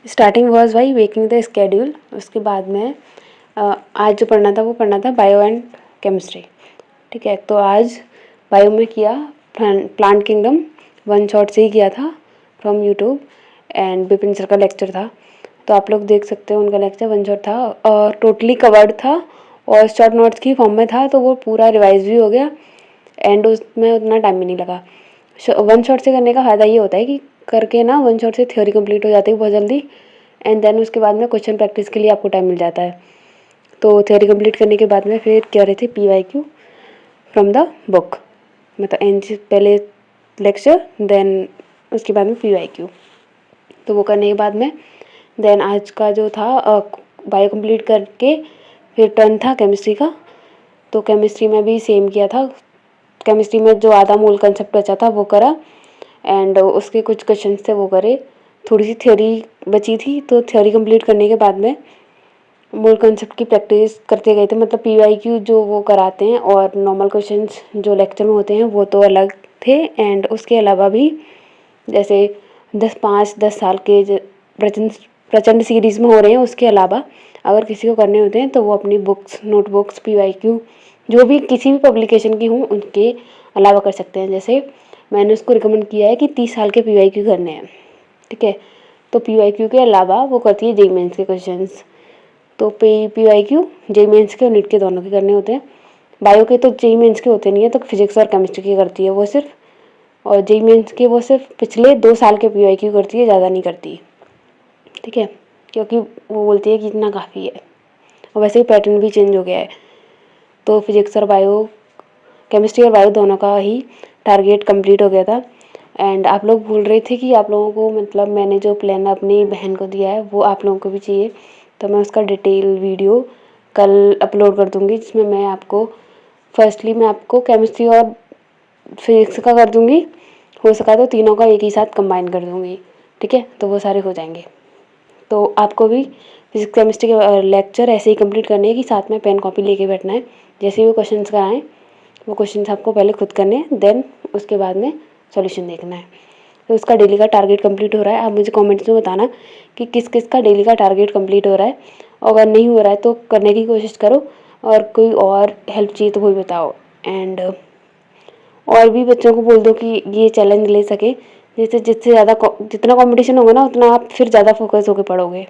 Starting was by making the schedule. उसके बाद में आज जो पढ़ना था वो पढ़ना था बायो एंड केमिस्ट्री। ठीक है, तो आज बायो में किया प्लांट किंगडम, वन शॉट से ही किया था from YouTube, and Vipin sir का लेक्चर था, तो आप लोग देख सकते हो उनका लेक्चर वन शॉट था और टोटली कवर्ड था और शॉर्ट नोट्स की फॉर्म में था, तो वो पूरा रिवाइज भी हो गया एंड उसमें उतना टाइम भी नहीं लगा। वन शॉट से करने का फ़ायदा ये होता है कि करके ना वन शॉट से थ्योरी कंप्लीट हो जाती है बहुत जल्दी, एंड देन उसके बाद में क्वेश्चन प्रैक्टिस के लिए आपको टाइम मिल जाता है। तो थ्योरी कंप्लीट करने के बाद में फिर कह रहे थे PYQ फ्रॉम द बुक, मतलब पहले लेक्चर देन उसके बाद में PYQ। तो वो करने के बाद में देन आज का जो था बायो कंप्लीट करके फिर टर्न था केमिस्ट्री का। तो केमिस्ट्री में भी सेम किया था। केमिस्ट्री में जो आधा मूल कंसेप्ट बचा था वो करा एंड उसके कुछ क्वेश्चन थे वो करे। थोड़ी सी थ्योरी बची थी, तो थ्योरी कंप्लीट करने के बाद में मूल कंसेप्ट की प्रैक्टिस करते गए थे, मतलब PYQ जो वो कराते हैं और नॉर्मल क्वेश्चंस जो लेक्चर में होते हैं वो तो अलग थे। एंड उसके अलावा भी जैसे 10 साल के प्रचंड सीरीज़ में हो रहे हैं, उसके अलावा अगर किसी को करने होते हैं तो वो अपनी बुक्स, नोटबुक्स, PYQ जो भी किसी भी पब्लिकेशन की हों उनके अलावा कर सकते हैं। जैसे मैंने उसको रिकमेंड किया है कि 30 साल के PYQ करने हैं। ठीक है, तो PYQ के अलावा वो करती है JEE मेंस के क्वेश्चंस। तो PYQ JEE मेंस के और नीट के दोनों के करने होते हैं। बायो के तो JEE मेंस के होते नहीं है, तो फिजिक्स और केमिस्ट्री की करती है वो सिर्फ, और JEE मेंस के वो सिर्फ पिछले 2 साल के PYQ करती है, ज़्यादा नहीं करती। ठीक है, क्योंकि वो बोलती है कि इतना काफ़ी है, और वैसे ही पैटर्न भी चेंज हो गया है। तो फिजिक्स और बायो, केमिस्ट्री और बायो दोनों का ही टारगेट कंप्लीट हो गया था। एंड आप लोग बोल रहे थे कि आप लोगों को, मतलब मैंने जो प्लान अपनी बहन को दिया है वो आप लोगों को भी चाहिए, तो मैं उसका डिटेल वीडियो कल अपलोड कर दूँगी, जिसमें मैं आपको फर्स्टली मैं आपको केमिस्ट्री और फिजिक्स का कर दूँगी, हो सका तो तीनों का एक ही साथ कंबाइन कर दूँगी। ठीक है, तो वो सारे हो जाएंगे। तो आपको भी फिजिक्स केमिस्ट्री के लेक्चर ऐसे ही कंप्लीट करने हैं कि साथ में पेन कॉपी लेके बैठना है। जैसे भी क्वेश्चंस कराएं वो क्वेश्चंस आपको पहले खुद करने हैं, देन उसके बाद में सॉल्यूशन देखना है। तो उसका डेली का टारगेट कंप्लीट हो रहा है। आप मुझे कमेंट्स में बताना कि किस किस का डेली का टारगेट कंप्लीट हो रहा है, और अगर नहीं हो रहा है तो करने की कोशिश करो, और कोई और हेल्प चाहिए तो वो भी बताओ। एंड और भी बच्चों को बोल दो कि ये चैलेंज ले सके, जिससे ज़्यादा जितना कंपटीशन होगा ना उतना आप फिर ज़्यादा फोकस होकर पढ़ोगे।